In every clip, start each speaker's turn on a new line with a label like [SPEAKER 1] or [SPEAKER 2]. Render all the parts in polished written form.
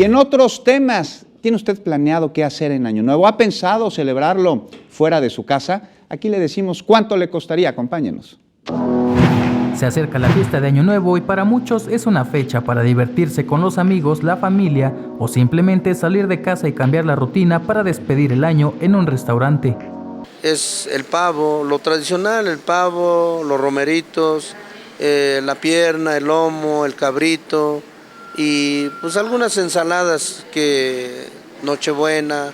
[SPEAKER 1] Y en otros temas, ¿tiene usted planeado qué hacer en Año Nuevo? ¿Ha pensado celebrarlo fuera de su casa? Aquí le decimos cuánto le costaría, acompáñenos.
[SPEAKER 2] Se acerca la fiesta de Año Nuevo y para muchos es una fecha para divertirse con los amigos, la familia o simplemente salir de casa y cambiar la rutina para despedir el año en un restaurante.
[SPEAKER 3] Es el pavo, lo tradicional, el pavo, los romeritos, la pierna, el lomo, el cabrito y pues algunas ensaladas que Nochebuena,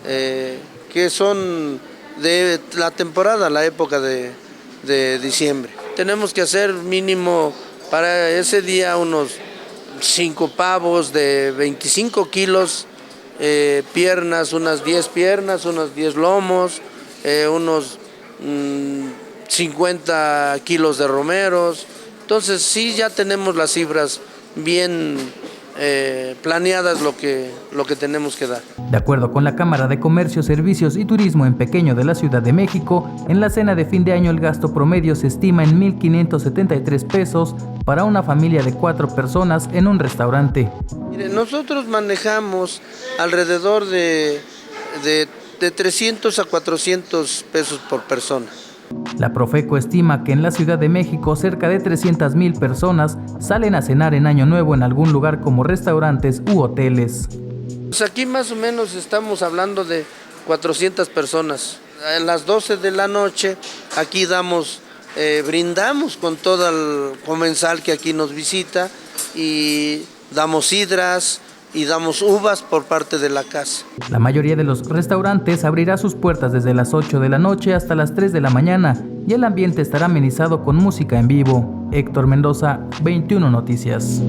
[SPEAKER 3] que son de la temporada, la época de diciembre. Tenemos que hacer mínimo para ese día unos 5 pavos de 25 kilos, piernas, unas 10 piernas, unos 10 lomos, unos 50 kilos de romeros. Entonces sí, ya tenemos las cifras bien planeadas lo que tenemos que dar.
[SPEAKER 2] De acuerdo con la Cámara de Comercio, Servicios y Turismo en Pequeño de la Ciudad de México, en la cena de fin de año el gasto promedio se estima en 1,573 pesos para una familia de 4 personas en un restaurante.
[SPEAKER 3] Mire, nosotros manejamos alrededor de 300 a 400 pesos por persona.
[SPEAKER 2] La Profeco estima que en la Ciudad de México cerca de 300,000 personas salen a cenar en Año Nuevo en algún lugar como restaurantes u hoteles.
[SPEAKER 3] Pues aquí más o menos estamos hablando de 400 personas. A las 12 de la noche aquí brindamos con todo el comensal que aquí nos visita y damos sidras y damos uvas por parte de la casa.
[SPEAKER 2] La mayoría de los restaurantes abrirá sus puertas desde las 8 de la noche hasta las 3 de la mañana y el ambiente estará amenizado con música en vivo. Héctor Mendoza, 21 Noticias.